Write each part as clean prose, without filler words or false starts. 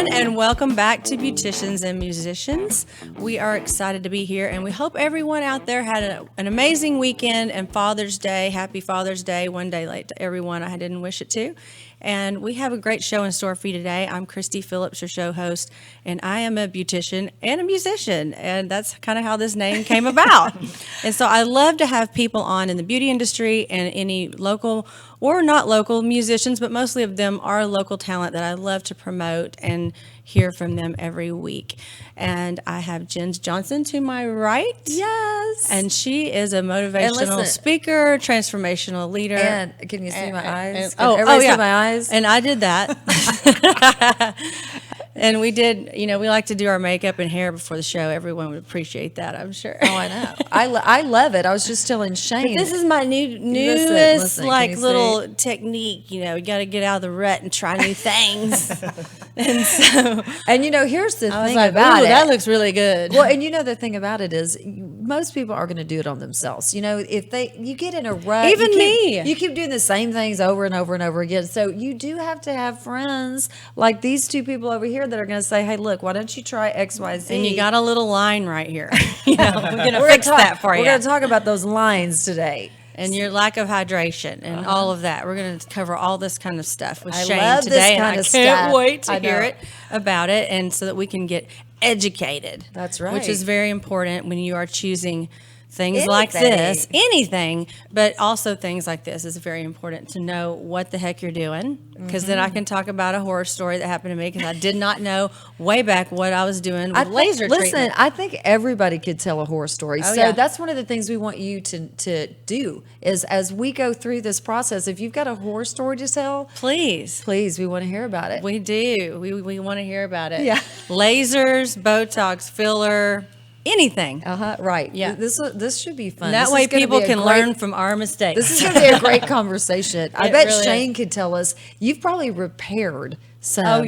everyone, and welcome back to Beauticians and Musicians. We are excited to be here, and we hope everyone out there had an amazing weekend and Father's Day. Happy Father's Day. One day late to everyone. I didn't wish it to. And we have a great show in store for you today. I'm Kristi Phillips, your show host, and I am a beautician and a musician, and that's kind of how this name came about. And so I love to have people on in the beauty industry and any local or not local musicians, but mostly of them are local talent that I love to promote and hear from them every week. And I have Gens Johnson to my right. Yes. And she is a motivational speaker, transformational leader. And can you see my eyes? Everybody see my eyes? And I did that. And we did, we like to do our makeup and hair before the show. Everyone would appreciate that, I'm sure. Oh, I know. I love it. I was just telling Shane. But this is my newest little technique. You got to get out of the rut and try new things. And here's the thing about it. That looks really good. Well, and the thing about it is most people are going to do it on themselves. If you get in a rut. Even me. You keep doing the same things over and over and over again. So you do have to have friends like these two people over here that are going to say, hey, look, why don't you try X, Y, Z? And you got a little line right here. We're going to fix that for you. We're going to talk about those lines today. And your lack of hydration and all of that. We're going to cover all this kind of stuff with Shane love today. This and kind I of can't stuff. wait to hear about it, and so that we can get educated. That's right. Which is very important when you are choosing things like this, anything, but also things like this is very important to know what the heck you're doing, because then I can talk about a horror story that happened to me because I did not know way back what I was doing with laser treatment. Listen, I think everybody could tell a horror story. That's one of the things we want you to do is as we go through this process, if you've got a horror story to tell, please, we want to hear about it. We do. We want to hear about it. Yeah. Lasers, Botox, filler, anything. Right. Yeah. This should be fun. That way people can learn from our mistakes. This is going to be a great conversation. I bet really Shane could tell us. You've probably repaired some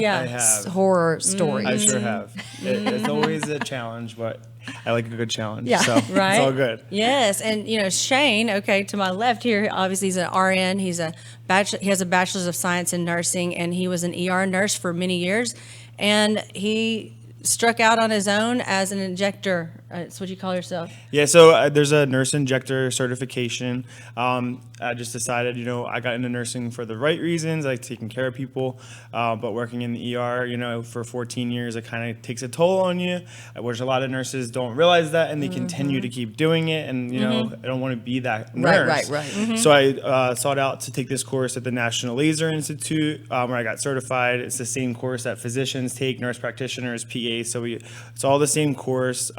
horror stories. I sure have. It's always a challenge, but I like a good challenge. Yeah. So right? It's all good. Yes. And, Shane, to my left here, obviously he's an RN. He has a bachelor's of science in nursing, and he was an ER nurse for many years. And he struck out on his own as an injector. It's what you call yourself. Yeah, so there's a nurse injector certification. I just decided, I got into nursing for the right reasons. I like taking care of people, but working in the ER, for 14 years, it kind of takes a toll on you, which a lot of nurses don't realize that, and they continue to keep doing it, and, I don't want to be that nurse. Right. So I sought out to take this course at the National Laser Institute, where I got certified. It's the same course that physicians take, nurse practitioners, PAs, so it's all the same course.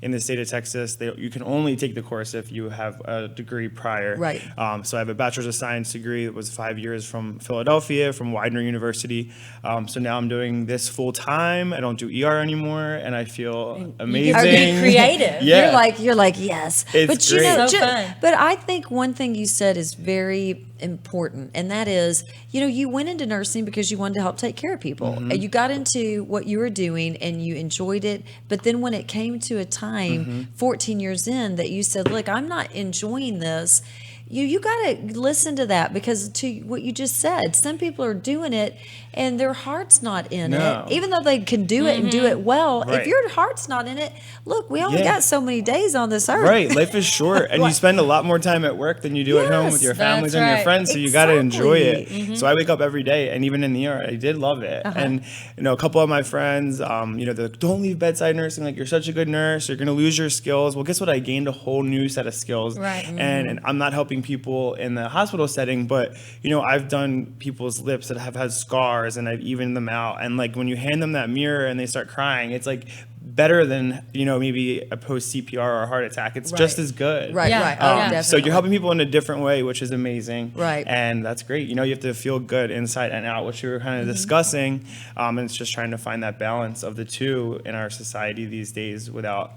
In the state of Texas, you can only take the course if you have a degree prior. Right. So I have a bachelor's of science degree. It was 5 years from Philadelphia, from Widener University. So now I'm doing this full time. I don't do ER anymore, and I feel amazing. Are you creative? Yeah. You're like yes. It's great. Fun. But I think one thing you said is very important, and that is, you went into nursing because you wanted to help take care of people, and you got into what you were doing and you enjoyed it. But then when it came to a time 14 years in that you said, look, I'm not enjoying this, you got to listen to that, because to what you just said, some people are doing it and their heart's not in it, even though they can do it and do it well. Right. If your heart's not in it, look, we only got so many days on this earth. Right, life is short, and you spend a lot more time at work than you do at home with your families and your friends, so you got to enjoy it. So I wake up every day, and even in the ER, I did love it. And a couple of my friends, they're like, don't leave bedside nursing, like, you're such a good nurse, you're gonna lose your skills. Well, guess what? I gained a whole new set of skills. Right. And I'm not helping people in the hospital setting, but I've done people's lips that have had scars, and I've evened them out, and like when you hand them that mirror and they start crying, it's like better than maybe a post CPR or a heart attack. It's just as good. Right. Definitely. So you're helping people in a different way, which is amazing. Right. And that's great. You have to feel good inside and out, which we were kind of discussing. And it's just trying to find that balance of the two in our society these days without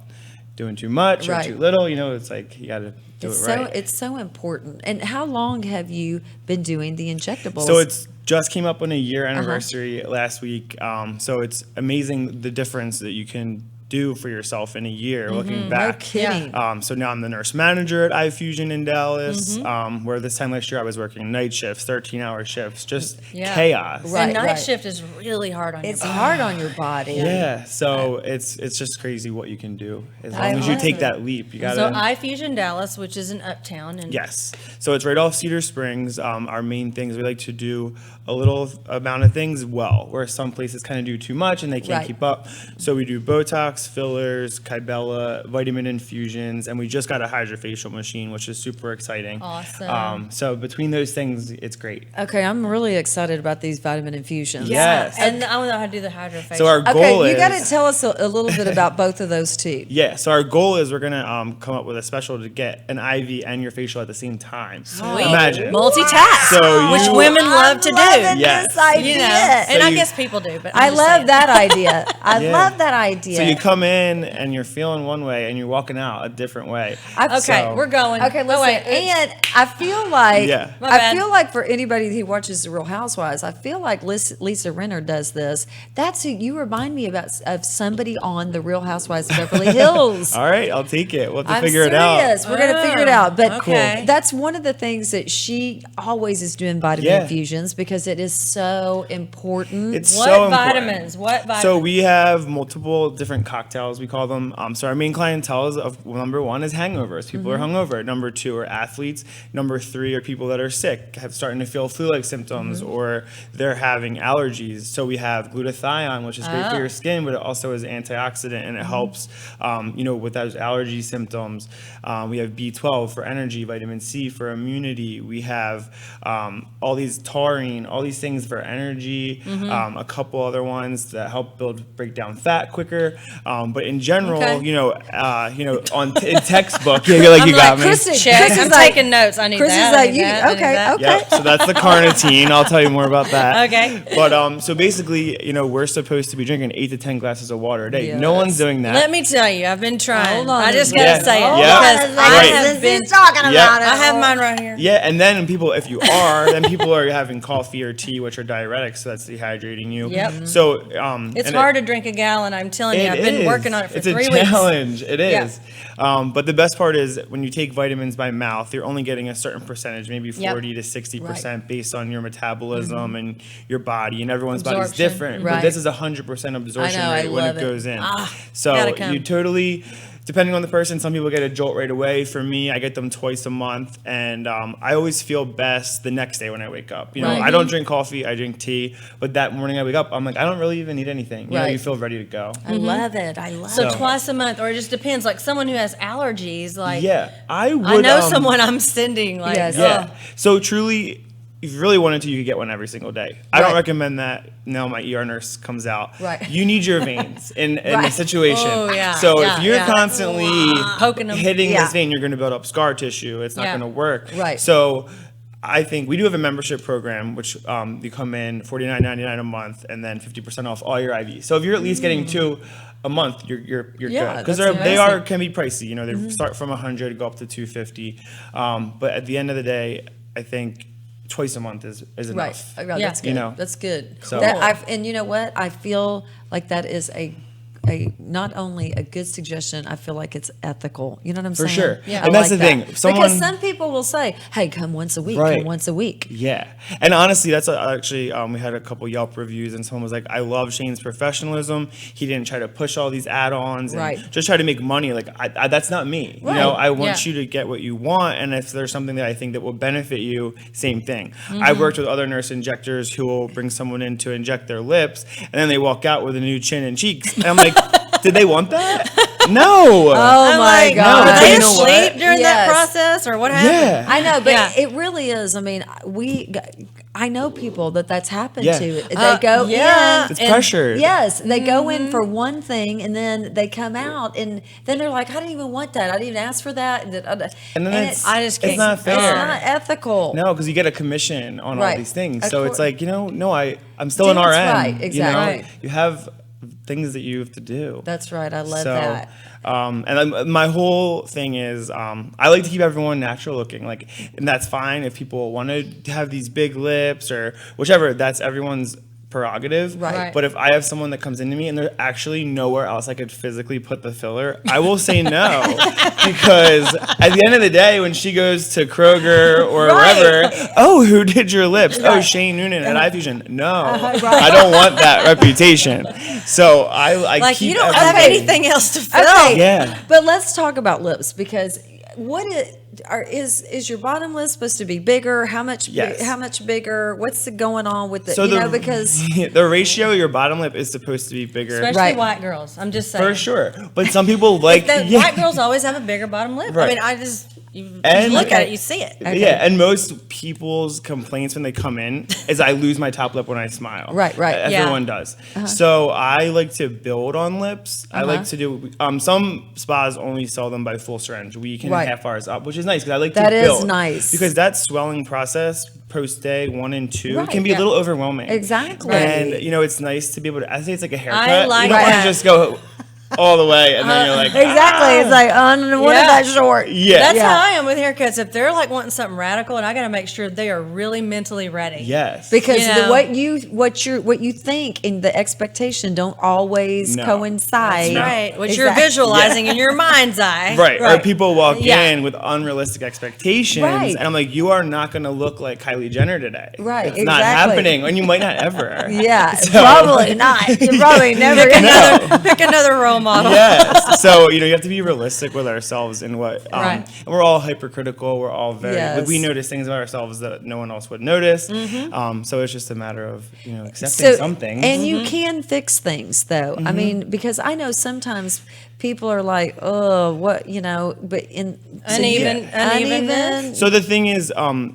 doing too much or too little. It's like you got to do it right. It's so important. And how long have you been doing the injectables? So it's just came up on a year anniversary last week. So it's amazing the difference that you can do for yourself in a year looking No back. kidding. So now I'm the nurse manager at Infusion in Dallas, where this time last year I was working night shifts, 13-hour shifts, just chaos. Right. And night shift is really hard on It's your body. hard on your body. Yeah, so it's just crazy what you can do as long as you love take it. that leap. You gotta. So Infusion Dallas, which is in Uptown, and Yes. So it's right off Cedar Springs. Our main things, we like to do a little amount of things well, where some places kind of do too much and they can't Right. keep up. So we do Botox, fillers, Kybella, vitamin infusions, and we just got a hydrofacial machine, which is super exciting. Awesome. So between those things, it's great. Okay, I'm really excited about these vitamin infusions. Yes. and I don't know how to do the hydrofacial. So our goal Okay, you is... got to tell us a little bit about both of those too. Yeah, so our goal is we're gonna come up with a special to get an IV and your facial at the same time. Sweet. Imagine. Multitask, So which you- women love to do. Yes. This idea. You know, and So I you- guess people do, but I I'm just love saying. that idea. I Yeah. love that idea. So you come in and you're feeling one way and you're walking out a different way. Okay, So- we're going. Okay, listen, Oh, wait, and I feel like Yeah. My I bad. feel like for anybody who watches The Real Housewives, I feel like Lisa Renner does this. That's who you remind me of somebody on The Real Housewives of Beverly Hills. All right, I'll take it. We'll have to I'm figure it out. serious. We're gonna figure it out. But okay. that's one of the things that she always is doing vitamin Yeah. infusions because it is so important. It's What so important. vitamins? What vitamins? So we have multiple different cocktails, we call them. So our main clientele is of number one is hangovers. People are hungover. Number two are athletes. Number three are people that are sick, starting to feel flu-like symptoms, or they're having allergies. So we have glutathione, which is great for your skin, but it also is antioxidant and it helps, with those allergy symptoms. We have B12 for energy, vitamin C for immunity. We have all these taurine, all these things for energy. A couple other ones that help break down fat quicker. But in general, Okay. in textbook, you got me. Check. Chris I'm is like- taking notes. I need Chris that. is I like, need you, that, I need okay, that. okay. Yep, so that's the carnitine. I'll tell you more about that. Okay. But so basically, we're supposed to be drinking 8 to 10 glasses of water a day. No one's doing that. Let me tell you, I've been trying. Hold on I a just second. gotta say it Yeah. because I Right. have been talking Yeah. I have mine right here. Yeah, and then then people are having coffee or tea, which are diuretics, so that's dehydrating you. Yep. So It's and hard to drink a gallon. I'm telling you, I've been working on it for it's 3 a weeks. challenge. It Yeah. is. But the best part is when you take vitamins by mouth, you're only getting a certain percentage, maybe 40 to 60% based on your metabolism and your body, and everyone's body's Absorption. different. Right. But this is 100% absorption I know, I rate when love it it. goes in. gotta So come. you totally. Depending on the person, some people get a jolt right away. For me, I get them twice a month, and I always feel best the next day when I wake up. Right. I don't drink coffee, I drink tea, but that morning I wake up, I'm like, I don't really even need anything. Right. You feel ready to go. I love it. I love So it. twice a month, or it just depends. Like someone who has allergies, like Yeah, I would. I know someone I'm sending. Like, Yes. Yeah. So truly, if you really wanted to, you could get one every single day. I don't Right. recommend that. Now my ER nurse comes out. Right. You need your veins in the Right. situation. Oh, yeah, So yeah, if you're yeah. constantly Poking 'em. hitting Yeah. this vein, you're going to build up scar tissue. It's not Yeah. going to work. Right. So I think we do have a membership program, which you come in $49.99 a month, and then 50% off all your IVs. So if you're at least getting 2 a month, you're Yeah, good, because that's they amazing. can be pricey. They start from 100, go up to 250. But at the end of the day, I think twice a month is enough. Right. Yeah. That's good. You know. That's good. So- And you know what? I feel like that is a not only a good suggestion, I feel like it's ethical. You know what I'm For saying? sure. Yeah. I And that's like the thing. that. If someone- because some people will say, "Hey, come once a week. Right. Come once a week." Yeah, and honestly, that's actually we had a couple Yelp reviews, and someone was like, "I love Shane's professionalism. He didn't try to push all these add-ons and Right. just try to make money. Like that's not me. Right. I want Yeah. you to get what you want, and if there's something that I think that will benefit you, same thing. Mm-hmm. I've worked with other nurse injectors who will bring someone in to inject their lips, and then they walk out with a new chin and cheeks, and I'm like, did they want that? No. Oh I'm my like, God! Were they You know what? asleep during that Yes. process, or what happened? Yeah. I know, but Yeah. it really is. I mean, I know people that's happened Yeah. to. They go yeah. in. It's and- pressured. Yes, they go in for one thing and then they come out and then they're like, I didn't even want that. I didn't even ask for that. And then it's, I just it's can't- not fair. It's not ethical. No, because you get a commission on all Right. these things. Of So course. it's like, no, I'm still an That's RN. right, exactly. You know, you have things that you have to do. That's right. I love So, that. My whole thing is, I like to keep everyone natural looking, and that's fine if people want to have these big lips or whichever. That's everyone's prerogative. Right. But if I have someone that comes into me and there's actually nowhere else I could physically put the filler, I will say no. Because at the end of the day, when she goes to Kroger or wherever, oh, who did your lips? Oh, Shane Nunan at Infusions. No, I don't want that reputation. So I Like, keep you don't have everything. anything else to fill. Okay. Yeah. But let's talk about lips, because is your bottom lip supposed to be bigger? How much? Yes. How much bigger? What's going on with it? So Because the ratio of your bottom lip is supposed to be bigger. Especially Right. white girls. I'm just saying. For sure. But some people like White girls always have a bigger bottom lip. Right. I mean, I just you And- look at it, you see it. Yeah, and most people's complaints when they come in is I lose my top lip when I smile. Right. Everyone does. So I like to build on lips. I like to do, some spas only sell them by full syringe. We can Right. half ours up, which is nice because I like That to is build. nice. Because that swelling process post day 1 and 2 Right, can be a little overwhelming. Exactly. And, it's nice to be able to, I say it's like a haircut. I like you don't want that. to just go all the way and then you're like, exactly, it's like what is Yeah. that short? yeah. That's Yeah. how I am with haircuts. If they're like wanting something radical, and I got to make sure they are really mentally ready. Yes. Because You know. what you think and the expectation don't always No. coincide. No. Right. What you're Exactly. visualizing in your mind's eye. Right. Or Right. people walk Yeah. in with unrealistic expectations. Right. And I'm like, you are not going to look like Kylie Jenner today. Right, It's not exactly. happening. And you might not ever. Yeah, So- probably not. You're probably never gonna. Pick another role model. Yes. So, you have to be realistic with ourselves in what, Right. and we're all hypercritical. We're all very, Yes. we notice things about ourselves that no one else would notice. Mm-hmm. So it's just a matter of, accepting some things. And you can fix things, though. I mean, because I know sometimes people are like, oh, what, but in Unevenness. So the thing is,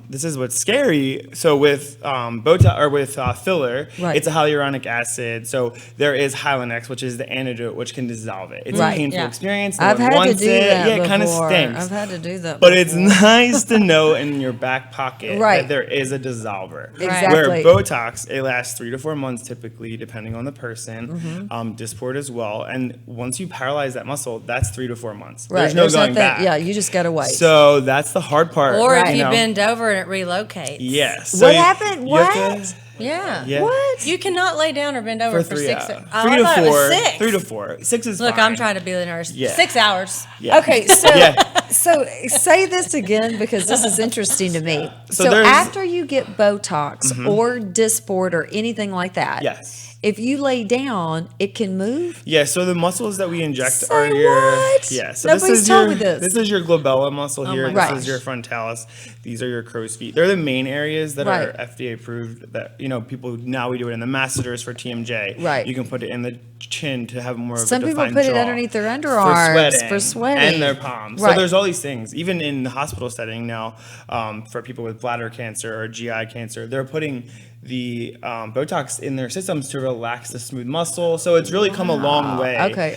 this is what's scary. So with Botox or with filler, Right. it's a hyaluronic acid. So there is Hylenex, which is the antidote, which can dissolve it. It's Right. a painful Yeah. experience. No I've one had to wants do it. that Yeah, it kind of before. stinks. I've had to do that But it's before. nice to know in your back pocket Right. that there is a dissolver. Exactly. Where Botox, it lasts 3 to 4 months typically, depending on the person. Dysport as well. And once you paralyze that muscle, that's 3 to 4 months. Right. There's no going nothing, back. Yeah, you just gotta wait. So that's the hard part. Or if Right. you know? bend over and it relocates. Yes. What happened? you have What? to- Yeah. Yeah. What? You cannot lay down or bend over For for 3 6 hours. hours. 3 I to thought it was 4. 6. 3 to 4. 6 is Look, fine. I'm trying to be the nurse. Yeah. 6 hours. Yeah. Okay, so Yeah. so say this again because this is interesting to me. So So, there's- after you get Botox or Dysport or anything like that, Yes. if you lay down, it can move. Yeah, so the muscles that we inject Say are your what? yeah. So Nobody's this is told your me this. this is your glabella muscle here. my This gosh. is your frontalis. These are your crow's feet. They're the main areas that Right. are FDA approved. That people now we do it in the masseters for TMJ. Right. You can put it in the chin to have more of Some a people defined put it jaw. underneath their underarms for sweating. and their palms. Right. So there's all these things. Even in the hospital setting now, for people with bladder cancer or GI cancer, they're putting the Botox in their systems to relax the smooth muscle. So it's really come a long way. Okay.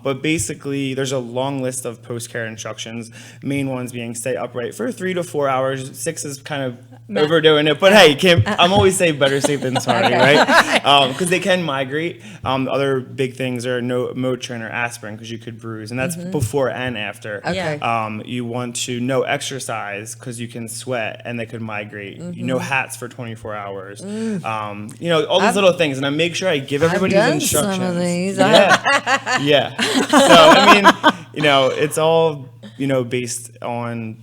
But basically, there's a long list of post-care instructions. Main ones being stay upright for 3 to 4 hours. 6 is kind of overdoing it, but hey, I'm always say better safe than sorry, right? Because they can migrate. Other big things are no Motrin or aspirin because you could bruise, and that's before and after. Okay. You want to no exercise because you can sweat and they could migrate. No hats for 24 hours. All these little things, and I make sure I give everybody I've these done instructions. some of these. Yeah. Yeah. So I mean, it's all based on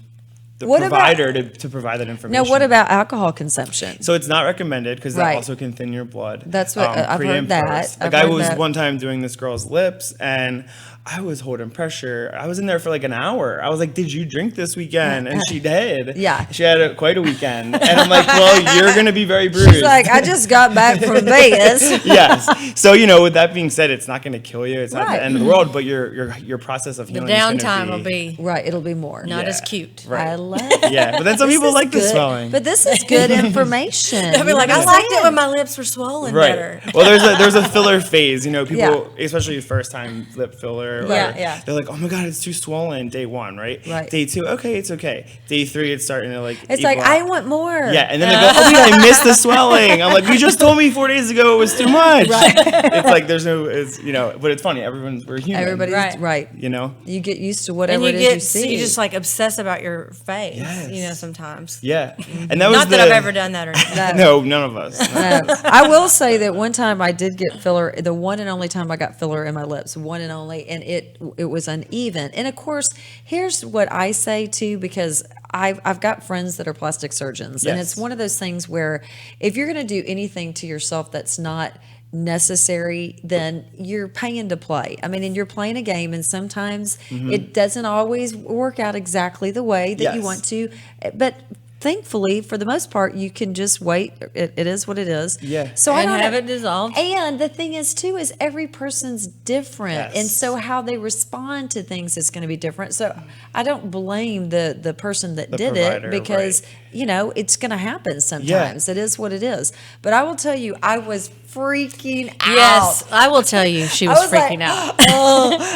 the What about- provider to provide that information. Now, what about alcohol consumption? So it's not recommended because that Right. also can thin your blood. That's what- I've pre heard and that. post. I've Like I heard was that. one time doing this girl's lips and I was holding pressure. I was in there for like an hour. I was like, "Did you drink this weekend?" And she did. Yeah. She had quite a weekend, and I'm like, "Well, you're gonna be very bruised." She's like, I just got back from Vegas. Yes. So with that being said, it's not going to kill you. It's not Right. the end of the world, but your process of The healing is gonna downtime will be Right, it'll be more. not Yeah. as cute. Right. I love it. Yeah, but then some This people is like the good, swelling. But this is good information. They'll be like, You know I what I'm liked it saying? when my lips were swollen Right. better. Well, there's a filler phase. People, Yeah. especially first time lip filler filler. Yeah, or yeah. They're like, oh my God, it's too swollen. Day 1, right? Right. Day 2, okay, it's okay. Day 3, it's starting to like. It's like, equal I out. want more. Yeah, and then they go, oh, dude, I missed the swelling. I'm like, you just told me 4 days ago it was too much. It's like there's no, it's but it's funny. we're human. Everybody's right. You know. You get used to And whatever you it is get you see. you just like obsess about your face, Yes. sometimes. Yeah, and that was Not that I've ever done that or anything. No, none of us. I will say that one time I did get filler, the one and only time I got filler in my lips, one and only, and it was uneven. And of course, here's what I say too, because I've got friends that are plastic surgeons, and Yes. it's one of those things where if you're going to do anything to yourself that's not necessary, then you're paying to play. I mean, and you're playing a game, and sometimes it doesn't always work out exactly the way that you Yes. want to, but thankfully, for the most part, you can just wait. It is what it is. Yeah. So And I don't have it dissolved. And the thing is, too, is every person's different, Yes. and so how they respond to things is going to be different. So I don't blame the person that did provider, it, because right. it's going to happen sometimes. It is what it is. But I will tell you, I was freaking out. Yes, I will tell you, she was, freaking out.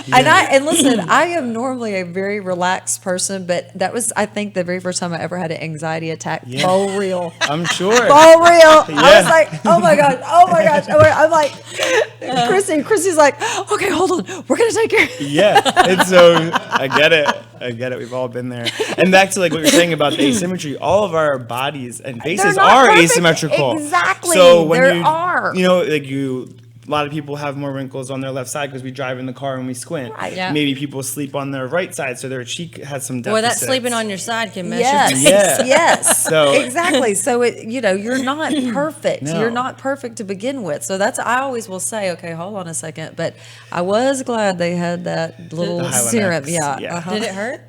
And listen, I am normally a very relaxed person, but that was, I think, the very first time I ever had an anxiety attack. Yeah. For real. I'm sure. For real. I Yeah. was like, oh my gosh. I'm like, Christy's like, okay, hold on. We're going to take care. Yeah, and so I get it. We've all been there. And back to like what you're saying about the asymmetry, all of our bodies and faces not are perfect. asymmetrical. Exactly. So when There you, are. a lot of people have more wrinkles on their left side because we drive in the car and we squint. Right. Yeah. Maybe people sleep on their right side, so their cheek has some Boy, deficits. that sleeping on your side can mess Yes. your face. Yeah. Yes. So- exactly. So you're not perfect. No. You're not perfect to begin with. So I always will say, okay, hold on a second. But I was glad they had that little The Hylenex, serum. Yeah. yeah. Uh-huh. Did it hurt?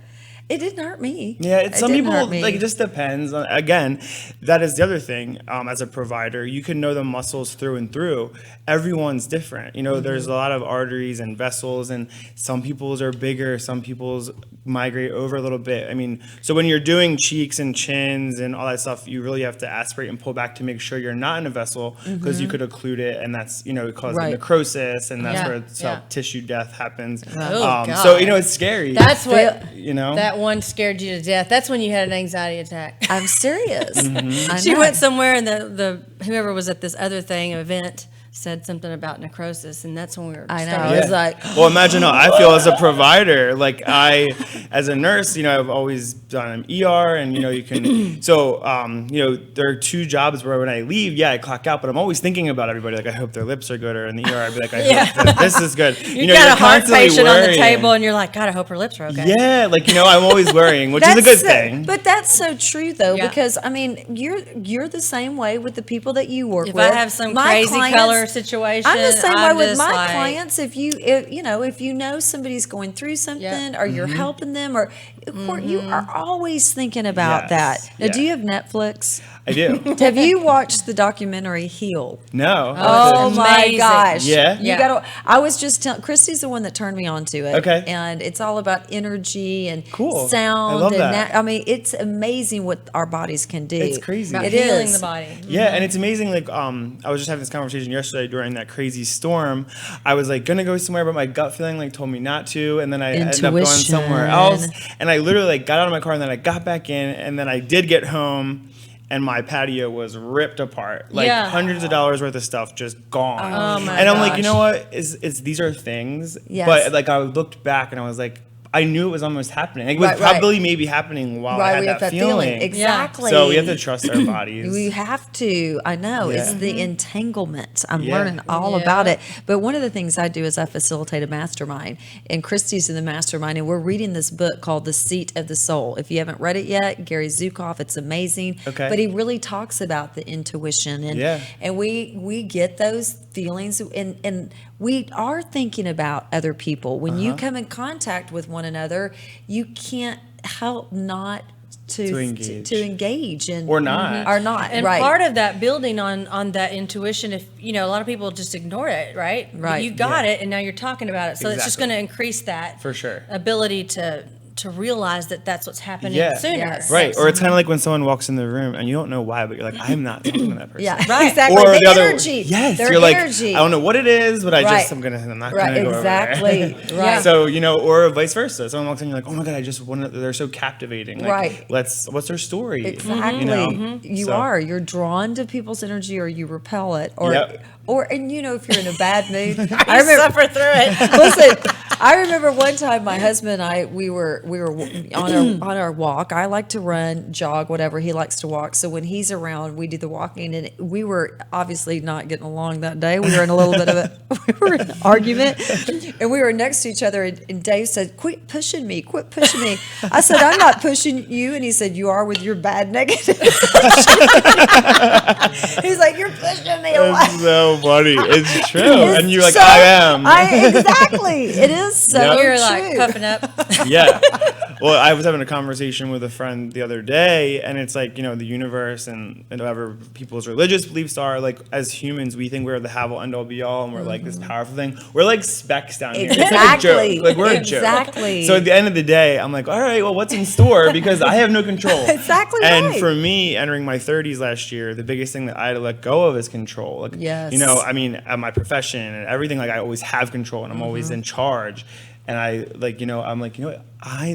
It didn't hurt me. Yeah, some didn't people hurt me. like it just depends. Again, that is the other thing. As a provider, you can know the muscles through and through. Everyone's different. There's a lot of arteries and vessels, and some people's are bigger. Some people's migrate over a little bit. I mean, so when you're doing cheeks and chins and all that stuff, you really have to aspirate and pull back to make sure you're not in a vessel, because you could occlude it, and that's it causes Right. necrosis, and that's Yeah, where yeah. tissue death happens. Oh, So God. it's scary. That's what that that one scared you to death. That's when you had an anxiety attack. I'm serious. I She know. went somewhere and the whoever was at this other event said something about necrosis, and that's when we were I know. starting. I was like, well, imagine how I feel as a provider. Like as a nurse, I've always done an ER, and you can. So, there are two jobs where when I leave, I clock out, but I'm always thinking about everybody. Like, I hope their lips are good, or in the ER, I'd be like, I hope that this is good. You got you're a heart constantly patient on the worrying. table, and you're like, God, I hope her lips are okay. Yeah, I'm always worrying, which is a good thing. But that's so true, though, Yeah. because I mean, you're the same way with the people that you work If with. I have some My crazy clients- color situation, I'm the same way I'm with just my like- clients. If you know somebody's going through something, or you're helping them, or you are always thinking about Yes. that. Now, Yeah. do you have Netflix? I do. Have you watched the documentary Heal? No. Oh my amazing. gosh! Yeah? you Yeah. gotta. I was just telling Christy's the one that turned me on to it. Okay. and it's all about energy and Cool. sound. I love and that. I mean, it's amazing what our bodies can do. It's crazy. About It healing is. the body. Yeah, and it's amazing. I was just having this conversation yesterday during that crazy storm. I was gonna go somewhere, but my gut feeling told me not to, and then I ended up going somewhere else. Intuition. And I literally got out of my car, and then I got back in, and then I did get home, and my patio was ripped apart. Yeah. Hundreds of dollars worth of stuff just gone. Oh my and I'm like, gosh. you know what? It's these are things. Yes. But I looked back, and I was like, I knew it was almost happening. It was Right, right. probably maybe happening while I Right, had we have that that feeling. feeling. Exactly. So we have to trust our bodies. We have to. I know. It's Yeah. the entanglement. I'm Yeah. learning all Yeah. about it. But one of the things I do is I facilitate a mastermind. And Christy's in the mastermind. And we're reading this book called The Seat of the Soul. If you haven't read it yet, Gary Zukav, it's amazing. Okay. But he really talks about the intuition. And, Yeah. and we get those feelings. And we are thinking about other people. When you come in contact with one another, you can't help not to engage. to engage and Or not. or not And right. part of that building on that intuition, if a lot of people just ignore it, right? But Right. you got Yeah. it, and now you're talking about it, so it's just Exactly. going to increase that For sure. ability to to realize that that's what's happening Yeah. sooner. Yes. Right. Or it's kind of like when someone walks in the room and you don't know why, but you're like, I'm not talking to that person. Yeah, right. Exactly. Or the the other, energy. yes, Their you're like, energy. I don't know what it is, but I'm not Right. gonna go Exactly. over there. Right. So, or vice versa. Someone walks in, you're like, oh my God, I just want to, they're so captivating. Like, Right. what's their story? Exactly. You know? So- are. You're drawn to people's energy, or you repel it, or Yep. and if you're in a bad mood, I suffer through it. Listen, I remember one time my husband and I we were on our walk. I like to run, jog, whatever. He likes to walk. So when he's around, we do the walking, and we were obviously not getting along that day. We were in a little bit of an argument, and we were next to each other. And Dave said, "Quit pushing me! Quit pushing me!" I said, "I'm not pushing you," and he said, "You are with your bad negative." He's like, "You're pushing me away." It's so funny. It's true. It's And you're like, so- I am. Exactly. It is so Yep. You're true. like puffing up. Yeah. Well, I was having a conversation with a friend the other day, and it's like, the universe and whatever people's religious beliefs are, like, as humans, we think we're the have all, end all, be all, and we're like this powerful thing. We're like specks down here. It's like a Exactly. joke. Like, we're a joke. Exactly. So at the end of the day, I'm like, all right, well, what's in store? Because I have no control. Exactly And right. for me, entering my 30s last year, the biggest thing that I had to let go of is control. Like, Yes. at my profession and everything, like, I always have control and I'm always in charge. And I'm like,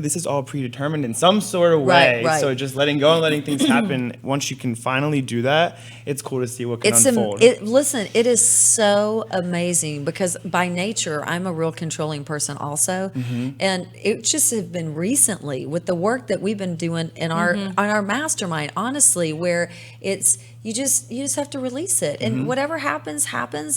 this is all predetermined in some sort of way. Right. So just letting go and letting things happen. Once you can finally do that, it's cool to see what can unfold. Listen, it is so amazing because by nature, I'm a real controlling person also. Mm-hmm. And it just has been recently with the work that we've been doing in our mastermind, honestly, where it's, you just have to release it, and whatever happens,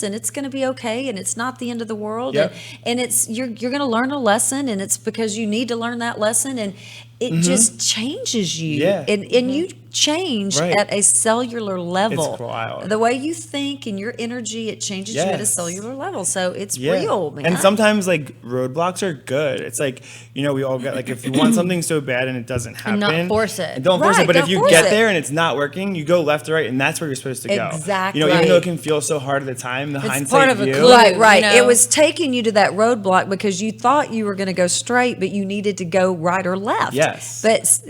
and it's going to be okay, and it's not the end of the world. Yep. And it's you're going to learn a lesson, and it's because you need to learn that lesson, and it just changes you. Yeah. And you change Right. at a cellular level. It's wild. The way you think and your energy, it changes you at a Yes. cellular level. So it's Yeah. real, man. And sometimes like roadblocks are good. It's like, we all get like, if you want something so bad and it doesn't happen, not force it. and don't force Right, it. But if don't you force get it. there and it's not working, you go left or right, and that's where you're supposed to go. Exactly. Even though it can feel so hard at the time, the hindsight part of a view. clue. Right. you know? It was taking you to that roadblock because you thought you were going to go straight, but you needed to go right or left. Yes. But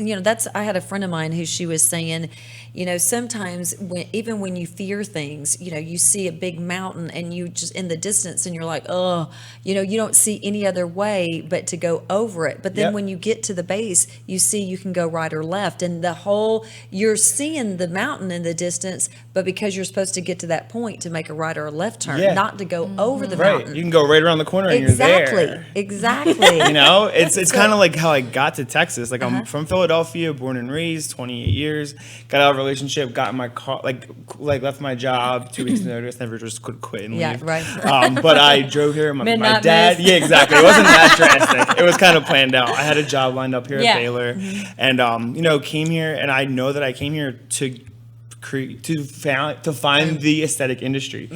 I had a friend of mine who she was saying, sometimes even when you fear things, you see a big mountain and you just in the distance and you're like, oh, you don't see any other way but to go over it. But then Yep. when you get to the base, you see you can go right or left, and you're seeing the mountain in the distance, but because you're supposed to get to that point to make a right or a left turn, Yeah. not to go over the Right. mountain. You can go right around the corner and Exactly. you're there. Exactly. It's kind of like how I got to Texas. Like I'm from Philadelphia, born and raised, 28 years. Got out of a relationship, got in my car, like left my job, 2 weeks notice, never just could quit and Yeah, leave. right. But I drove here. My Midnight dad, move. yeah, exactly. It wasn't that drastic. It was kind of planned out. I had a job lined up here Yeah. at Baylor, and came here, and I know that I came here to find the aesthetic industry.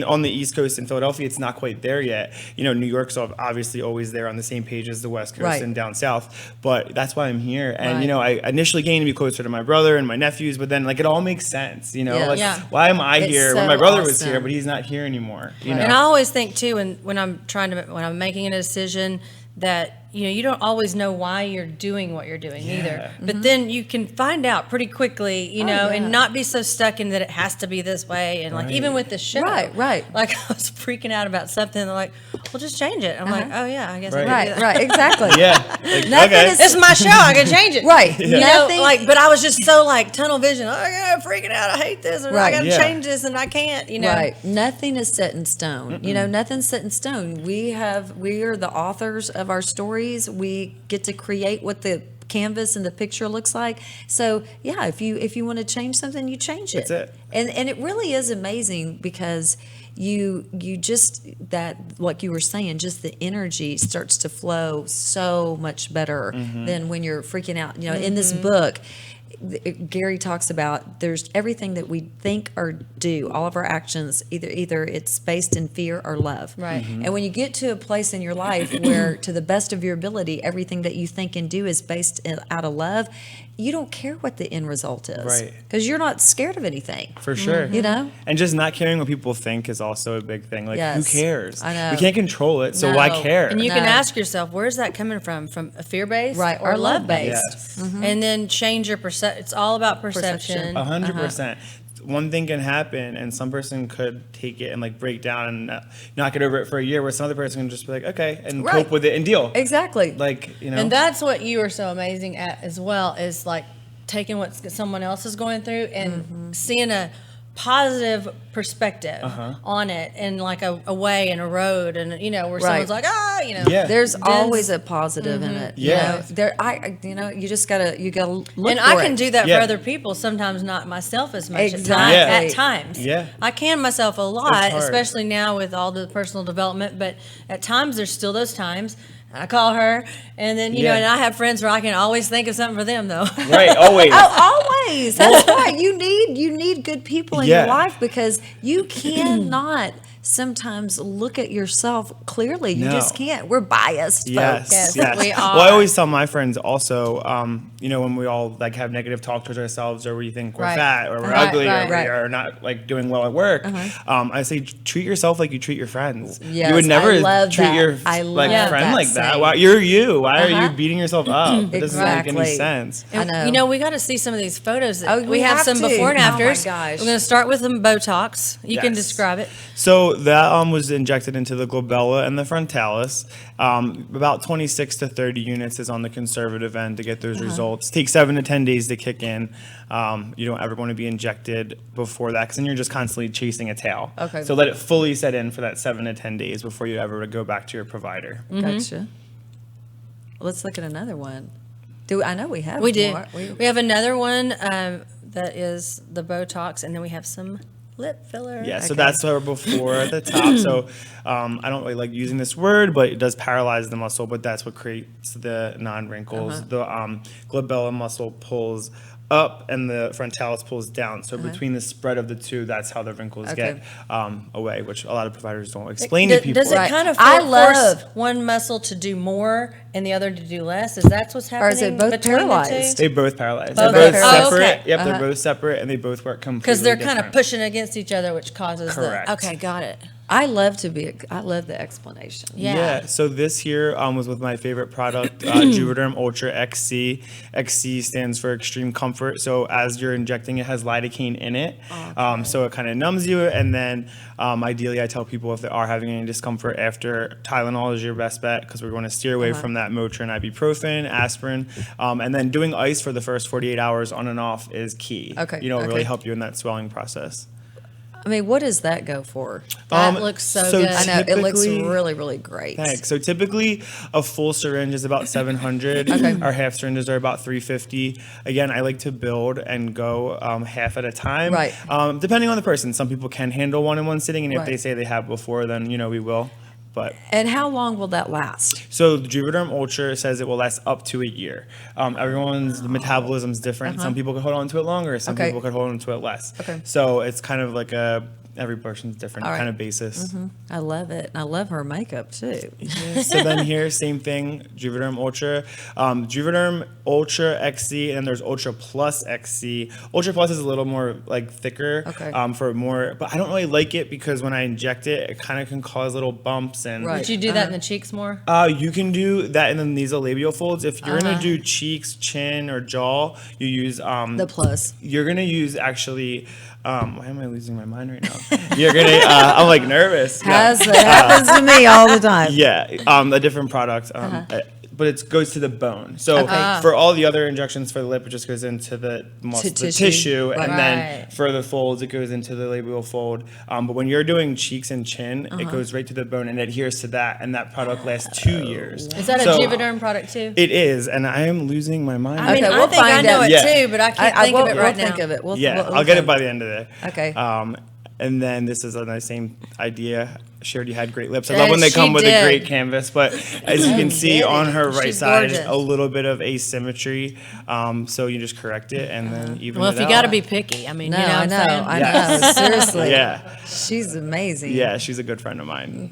On the East Coast in Philadelphia, it's not quite there yet. New York's obviously always there on the same page as the West Coast Right. and down south. But that's why I'm here. And Right. I initially came to be closer to my brother and my nephews, but then it all makes sense. Yes. Yeah. Why am I It's here when so my brother was awesome. here, but he's not here anymore? And I always think too, when I'm making a decision, that you don't always know why you're doing what you're doing either. But then you can find out pretty quickly, yeah. and not be so stuck in that it has to be this way. And like even with the show, Right. Like I was freaking out about something. They're like, "Well, just change it." I'm like, "Oh yeah, I guess I can do Right. that." Right. Exactly. Yeah. Like, Nothing okay. is- It's my show. I can change it. Right. You know, Nothing. but I was just so tunnel vision. Oh my God, I'm freaking out. I hate this. And Right. I got to Yeah. change this and I can't, Right. Nothing is set in stone. Nothing's set in stone. We are the authors of our stories. We get to create what the canvas and the picture looks like. So yeah, if you want to change something, you change it. That's it. And it really is amazing because you just, that, like you were saying, just the energy starts to flow so much better than when you're freaking out. In this book, Gary talks about there's everything that we think or do, all of our actions, either it's based in fear or love. Right. And when you get to a place in your life where, to the best of your ability, everything that you think and do is based out of love, you don't care what the end result is. Right. Because you're not scared of anything. For sure. You know? And just not caring what people think is also a big thing. Like, Yes. who cares? I know. We can't control it, so why No. care? And you can No. ask yourself, where's that coming from? From a fear-based Right, or or love-based? Yes. And then change your perception. It's all about perception. 100%. One thing can happen, and some person could take it and like break down and not get over it for a year, where some other person can just be like, okay, and Right. cope with it and deal. Exactly. Like, you know. And that's what you are so amazing at as well, is like taking what someone else is going through and seeing a positive perspective on it, and like a way and a road, and where someone's like, Yeah. There's This- always a positive in it. Yeah. You just gotta look and for I can it. do that Yeah. for other people, sometimes not myself as much Exactly. at times. Yeah. I can myself a lot, hard. especially now with all the personal development, but at times there's still those times. I call her, and then, Yeah. and I have friends where I can always think of something for them, though. Right, always. Always. That's right. You need good people in Yeah. your life, because you cannot sometimes look at yourself clearly. You No. just can't. We're biased, folks. Yes, Yes. we Well, I are. always tell my friends also, when we all like have negative talk towards ourselves, or we think we're Right. fat or we're Right, ugly right. or we are not like doing well at work, I say treat yourself like you treat your friends. Yes, you would never I love treat that. your I like love friend that like that. saying. Why you're you? Why are you beating yourself up? It doesn't make Exactly. any sense. I And, know. we got to see some of these photos. Oh, we we have have some to. before and Oh, my afters. gosh. We're going to start with some Botox. You can Yes. describe it. So that was injected into the glabella and the frontalis. About 26 to 30 units is on the conservative end to get those results. Takes 7 to 10 days to kick in. You don't ever want to be injected before that, because then you're just constantly chasing a tail. Okay. So let it fully set in for that 7 to 10 days before you ever go back to your provider. Gotcha. Let's look at another one. I know we have We do. more. We have another one that is the Botox, and then we have some lip filler. Yeah, so Okay. that's our before at the top. So I don't really like using this word, but it does paralyze the muscle, but that's what creates the non-wrinkles. The glabella muscle pulls up and the frontalis pulls down. So between the spread of the two, that's how the wrinkles Okay. get away, which a lot of providers don't explain to people. Does it Right. kind of I force love- one muscle to do more and the other to do less? Is that what's happening? Or is it both between the two? paralyzed? They both paralyze. Both They're both paralyzed. separate. Oh, okay. Yep, they're both separate, and they both work completely Because they're kind of different. pushing against each other, which causes Correct. the. Okay, got it. I love the explanation. Yeah. So this here was with my favorite product, Juvederm Ultra XC. XC stands for Extreme Comfort. So as you're injecting, it has lidocaine in it. So it kind of numbs you. And then ideally, I tell people if they are having any discomfort, after Tylenol is your best bet, because we're going to steer away from that Motrin, ibuprofen, aspirin. And then doing ice for the first 48 hours on and off is key. Okay, Really okay. help you in that swelling process. I mean, what does that go for? That looks so good. I know it looks typically- really, really great. Thanks. So typically a full syringe is about 700. Our half syringes are about 350. Again, I like to build and go half at a time. Right. Depending on the person. Some people can handle one in one sitting, and if Right. they say they have before, then we will. But And how long will that last? so the Juvederm Ultra says it will last up to a year. Everyone's metabolism is different. Some people can hold on to it longer. Some Okay. people can hold on to it less. Okay. So it's kind of like every person's different All right. kind of basis. I love it. And I love her makeup too. So then here, same thing, Juvederm Ultra. Juvederm Ultra XC, and then there's Ultra Plus XC. Ultra Plus is a little more like thicker Okay. for more, but I don't really like it because when I inject it, it kind of can cause little bumps and Right. Would you do that in the cheeks more? you can do that in the nasolabial folds. If you're gonna do cheeks, chin, or jaw, you use The plus. You're gonna use actually. Why am I losing my mind right now? You're gonna. I'm like nervous. Yeah. It happens to me all the time. Yeah, a different product, but it goes to the bone. So Okay. for all the other injections for the lip, it just goes into the muscle, the tissue. tissue, Right. and then Right. for the folds, it goes into the labial fold. But when you're doing cheeks and chin, it goes right to the bone and adheres to that, and that product lasts 2 years. Is that So a Juvederm product too? It is, and I am losing my mind. I mean, Okay, I we'll think I find know out. it Yeah. too, but I can't think of it right we'll now. think of it. Yeah, I'll get it by the end of the day. Okay. And then this is the same idea. She already had great lips. I love when they come with a great canvas, but as you can see on her right side, gorgeous. a little bit of asymmetry. So you just correct it and then even Well, it if you out. got to be picky, I mean, No, you know what I I'm know. saying? I Yes. know. Seriously. Yeah. She's amazing. Yeah, she's a good friend of mine.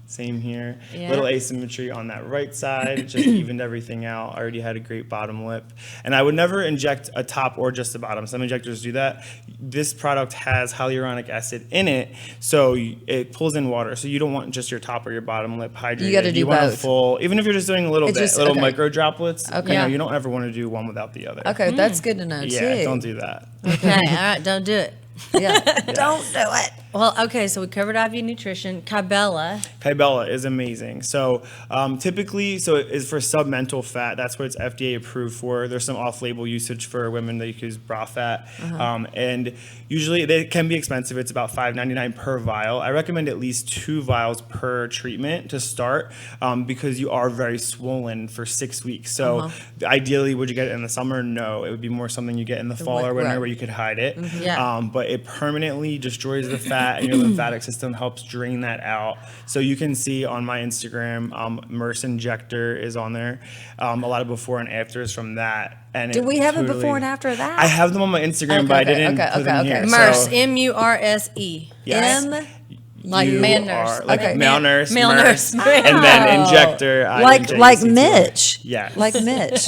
Same here. Yeah. Little asymmetry on that right side. It just evened everything out. I already had a great bottom lip. And I would never inject a top or just a bottom. Some injectors do that. This product has hyaluronic acid in it, so it pulls in water. So you don't want just your top or your bottom lip hydrated. You gotta do want a both. full, even if you're just doing a little It's bit, just- little okay. micro droplets. Okay. You know, Yeah. you don't ever want to do one without the other. Okay, that's good to know Yeah, too. don't do that. Okay, all right, don't do it. Yeah. Don't do it. Well, okay, so we covered IV nutrition. Kybella. Kybella is amazing. So typically, so it is for submental fat. That's what it's FDA approved for. There's some off-label usage for women that you can use bra fat. And usually they can be expensive. It's about $5.99 per vial. I recommend at least 2 vials per treatment to start because you are very swollen for 6 weeks. So ideally, would you get it in the summer? No. It would be more something you get in the fall or winter right. where you could hide it. Yeah. But it permanently destroys the fat and your lymphatic system helps drain that out. So you can see on my Instagram, Injector is on there. A lot of before and afters from that. And Do it we have a totally- before and after of that? I have them on my Instagram, but I didn't put them here. Murs, So, M-U-R-S-E. yes. Like You man are- nurse. like Okay. male nurse, Male Murs, nurse. and then Injector. like INJCTOR. Mitch. Yes. Like Mitch.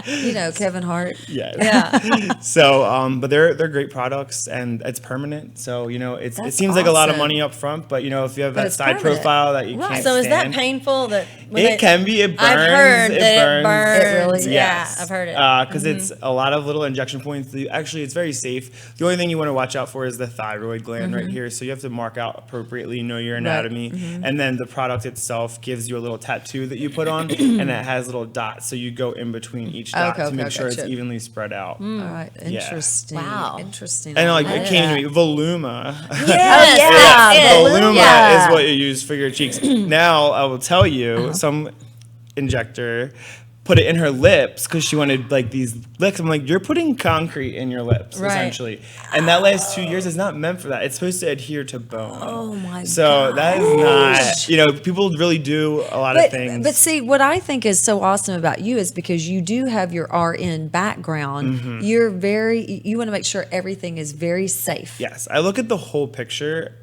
You know, Kevin Hart. Yes. Yeah. So, but they're great products and it's permanent. So, you know, it That's seems like a lot of awesome. money up front, but you know, if you have But that it's side permanent. profile that you Right. can't So is that stand, painful? That when it can be. It burns. I've heard that it burns. It really is. Yeah, Yes. I've heard it. Because it's a lot of little injection points. Actually, it's very safe. The only thing you want to watch out for is the thyroid gland right here. So you have to mark out appropriately, know your anatomy. And then the product itself gives you a little tattoo that you put on, and it has little dots. So you go in between each dot Okay, to make okay, sure it's gotcha. evenly spread out. All right. Interesting. Wow. Interesting. And like I it like came that. to me, Voluma. Yes, yeah. Voluma Yeah. is what you use for your cheeks. Now I will tell you, some injector put it in her lips because she wanted like these lips. I'm like, you're putting concrete in your lips Right. essentially, and that lasts 2 years. It's not meant for that. It's supposed to adhere to bone. Oh my So that is not. You know, people really do a lot of things. But see, what I think is so awesome about you is because you do have your RN background. Mm-hmm. You want to make sure everything is very safe. Yes, I look at the whole picture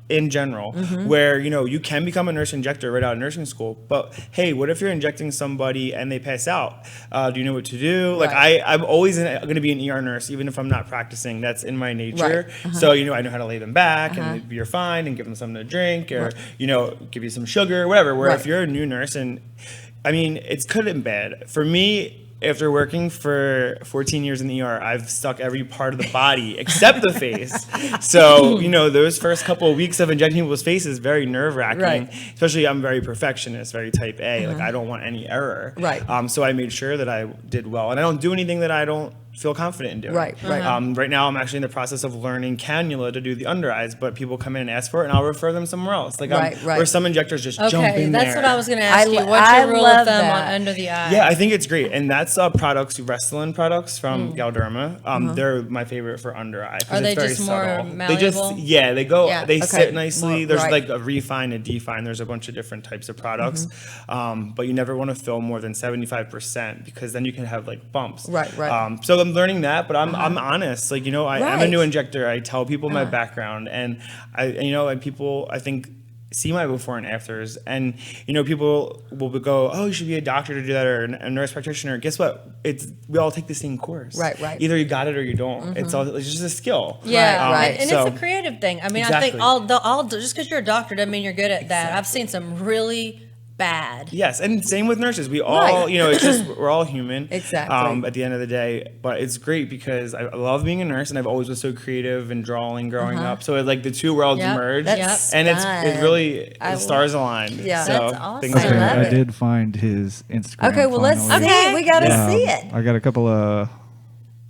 in general, Mm-hmm. where, you know, you can become a nurse injector right out of nursing school, but hey, what if you're injecting somebody and they pass out? Do you know what to do? Like Right. I'm always going to be an ER nurse, even if I'm not practicing. That's in my nature. Right. Uh-huh. So, you know, I know how to lay them back and you're fine and give them something to drink or, you know, give you some sugar, whatever. Where Right. if you're a new nurse and, I mean, it's good and bad. For me, after working for 14 years in the ER, I've stuck every part of the body except the face. So, you know, those first couple of weeks of injecting people's faces, very nerve-wracking. Right. Especially I'm very perfectionist, very type A. Like, I don't want any error. Right. So I made sure that I did well. And I don't do anything that I don't feel confident in doing. Right, right. Right now, I'm actually in the process of learning cannula to do the under eyes, but people come in and ask for it, and I'll refer them somewhere else. Like, Right, right. where some injectors just jump Okay, in that's there. what I was going to ask you. What's I your rule love of thumb that. on under the eye? Yeah, I think it's great, and that's products, Restylane products from Galderma. They're my favorite for under eye. 'cause Are they it's very just more subtle. They just malleable? they go Yeah. they Okay. sit nicely. More- There's right. like a refine, a define. There's a bunch of different types of products, but you never want to fill more than 75% because then you can have like bumps. Right, right. So I'm learning that, but I'm honest. Like, you know, I'm a Right. new injector. I tell people my background, and and people I think see my before and afters, and you know, people will go, oh, you should be a doctor to do that, or a nurse practitioner. Guess what? We all take the same course. Right, right. Either you got it or you don't. It's just a skill. Yeah, Right, and so- it's a creative thing. I mean, I Exactly. think all just because you're a doctor doesn't mean you're good at that. I've seen some really bad. Yes, and same with nurses. We all, Right. you know, it's just we're all human. Exactly. At the end of the day, but it's great because I love being a nurse, and I've always been so creative and drawing growing up. So like the two worlds Yep. merge, That's and it's fun. really I the stars aligned. Yeah. so That's awesome. things I are love good. it. I did find his Instagram. Okay, well, let's finally. see it. We got to Yeah. see it. I got a couple of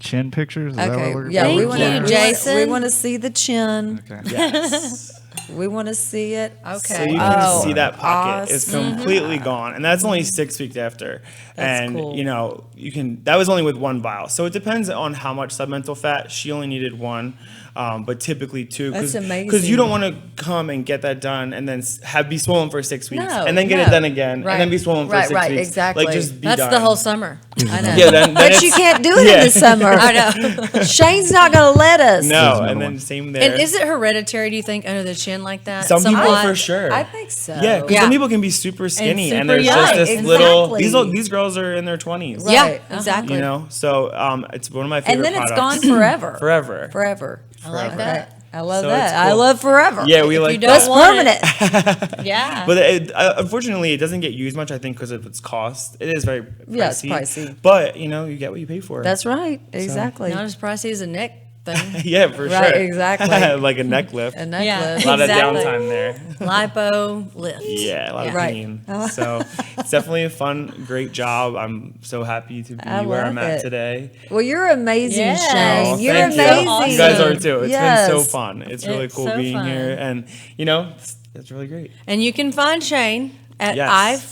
chin pictures. Is that what Okay, we're yeah, Thank we you, want to Jason. We want to see the chin. Okay. Yes. We want to see it. Okay. So you can Oh, see that pocket is awesome. completely gone, and that's only 6 weeks after. That's and cool. you know, you can. That was only with one vial, so it depends on how much submental fat. She only needed one, but typically 2. That's amazing. Because you don't want to come and get that done and then be swollen for 6 weeks, No, and then get no. it done again, Right. and then be swollen for Right, 6 right, weeks. exactly. Like just be That's done. the whole summer. I know. Yeah, then But you it's- can't do it yeah. in the summer. I know. Shane's not going to let us. No, There's another and then one. same there. And is it hereditary, do you think, under the chin like that? Some people Somewhat? for sure. I think so. Yeah, because Yeah. some people can be super skinny, and, super there's young. just this Right, little. exactly. These girls are in their 20s. Right. Yeah, Uh-huh. exactly. You know, so it's one of my favorite And then it's products. gone forever. Forever. Forever. I like Forever. that. I love So that. it's I cool. love forever. Yeah, we If like you that. don't That's want it- permanent. Yeah. But unfortunately, it doesn't get used much. I think because of its cost. It is very pricey. Yeah, it's pricey. But you know, you get what you pay for. That's right. Exactly. Not as pricey as a neck thing. yeah, for Right, sure. exactly. Like a neck lift. A necklace. Yeah. A lot Exactly. of downtime there. Lipo lift. Yeah, a lot of Right. pain. So it's definitely a fun, great job. I'm so happy to be I where love I'm at it. today. Well, you're amazing, Yes. Shane. Oh, You're thank amazing. You guys are too. It's Yes. been so fun. It's really It's cool so being fun. here, and you know, it's really great. And you can find Shane at Yes.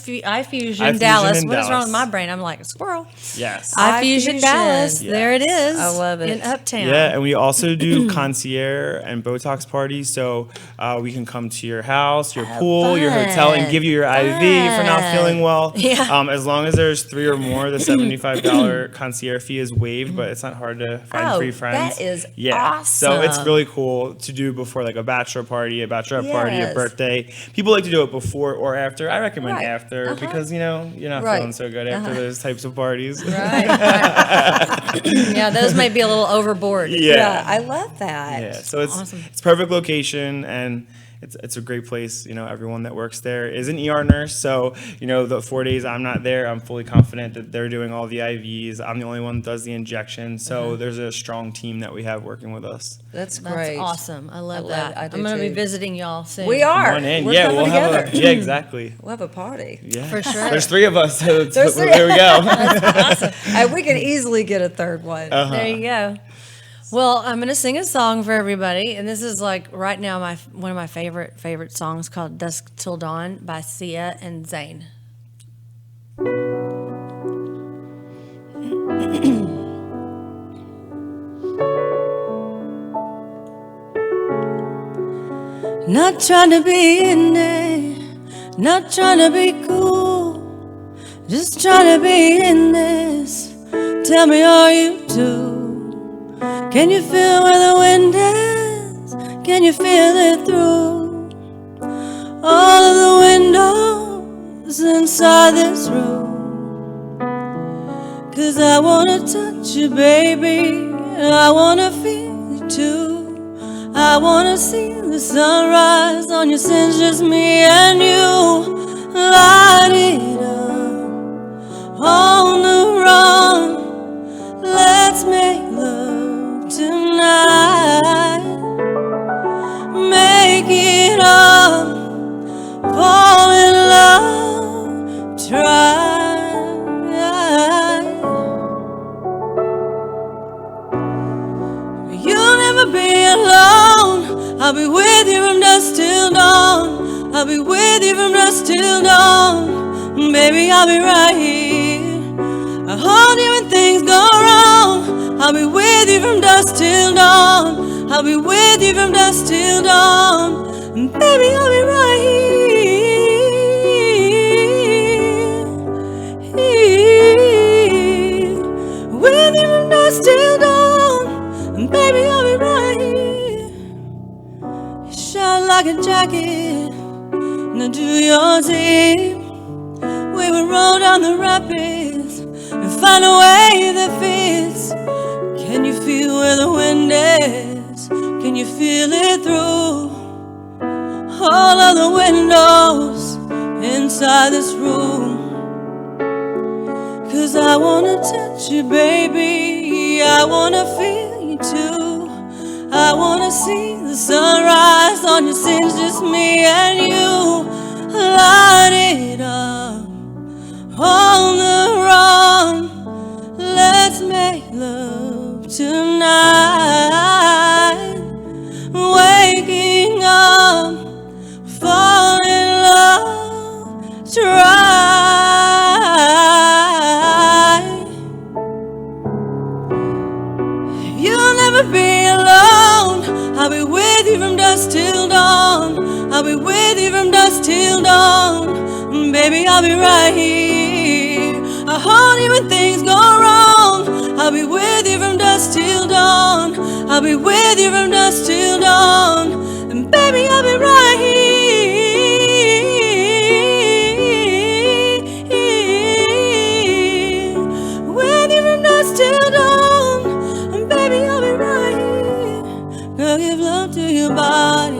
iFusion Dallas. in What is wrong with Dallas. my brain? I'm like a squirrel. Yes. iFusion Dallas. Yes. There it is. I love it. In Uptown. Yeah, and we also do concierge and Botox parties, so we can come to your house, your pool, your hotel, and fun. give you your IV for not Fun. feeling well. Yeah. As long as there's 3 or more, the $75 concierge fee is waived, but it's not hard to find Oh, free friends. that is yeah. So it's awesome. really cool to do before like a bachelor party, a bachelorette party, a Yes. birthday. People like to do it before or after. I recommend Right. after Uh-huh. because you know you're not Right. feeling so good after those types of parties. Right. Yeah, those may be a little overboard. Yeah, I love that. Yeah, so it's Awesome. it's perfect location and it's a great place. You know, everyone that works there is an ER nurse, so you know the 4 days I'm not there, I'm fully confident that they're doing all the IVs. I'm the only one that does the injection, so there's a strong team that we have working with us. That's That's great. awesome. I love I that. do I'm going to be too. visiting y'all soon. We are. Come on in. We're Yeah, coming we'll together. have yeah, exactly. We'll have a party. Yeah, For sure. There's 3 of us, so There's three. there we go. And we can easily get a third one. There you go. Well, I'm going to sing a song for everybody, and this is like right now one of my favorite songs called "Dusk Till Dawn" by Sia and Zayn. Not trying to be in it, not trying to be cool, just trying to be in this. Tell me, are you too? Can you feel where the wind is? Can you feel it through all of the windows inside this room? 'Cause I wanna touch you, baby, I wanna feel you too. I wanna see the sunrise on your sins, just me and you. Light it up on the run. Let's make love tonight. Make it up, fall in love, try. You'll never be alone. I'll be with you from dusk till dawn. I'll be with you from dusk till dawn. Baby, I'll be right here. I'll hold you when things go wrong. I'll be with you from dusk till dawn. I'll be with you from dusk till dawn. Baby, I'll be right here. With you from dusk till dawn. Baby, I'll be right here. You shine like a jacket. Now do your thing. We will roll down the rapids and find a way that fits. Can you feel where the wind is? Can you feel it through all of the windows inside this room? 'Cause I wanna touch you, baby, I wanna feel you too. I wanna see the sunrise on your sins, just me and you. Light it up on the run. Let's make love tonight. Waking up, I'll be with you from dusk till dawn. And baby, I'll be right here with you from dusk till dawn. And baby, I'll be right here. Girl, give love to your body.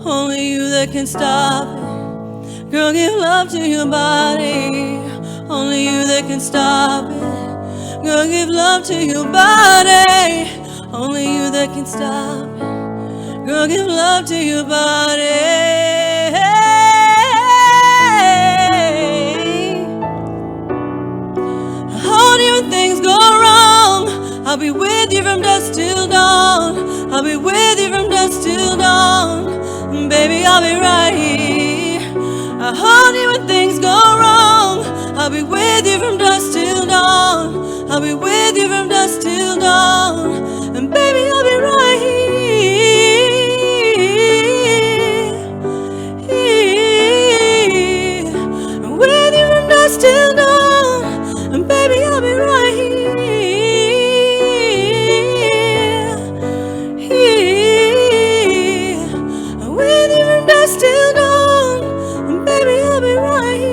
Only you that can stop it. Girl, give love to your body. Only you that can stop it. Girl, give love to your body. Only you that can stop it. Girl, give love to your body. I hold you when things go wrong. I'll be with you from dusk till dawn. I'll be with you from dusk till dawn. Baby, I'll be right here. I hold you when things go wrong. I'll be with you from dusk till dawn. I'll be with you from dusk till dawn. And baby, I'll be right here with you from dusk till dawn. And baby, I'll be right here with you from dusk till dawn. And baby, I'll be right here.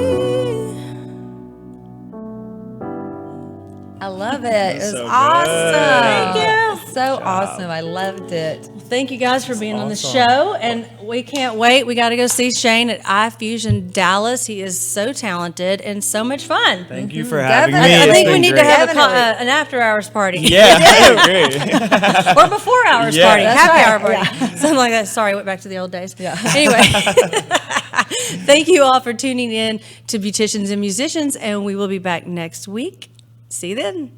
I love it. It was so good. awesome. Thank you. So awesome. I loved it. Thank you guys for being on the awesome. show, and we can't wait. We got to go see Shane at Infusions Dallas. He is so talented and so much fun. Thank you for having me. Definitely. I It's think we been need great. to have Definitely. an after-hours party. Yeah, great. Or before hours Yeah. party, That's happy right. hour party, something like that. Sorry, I went back to the old days. Yeah. Anyway, thank you all for tuning in to Beauticians and Musicians, and we will be back next week. See you then.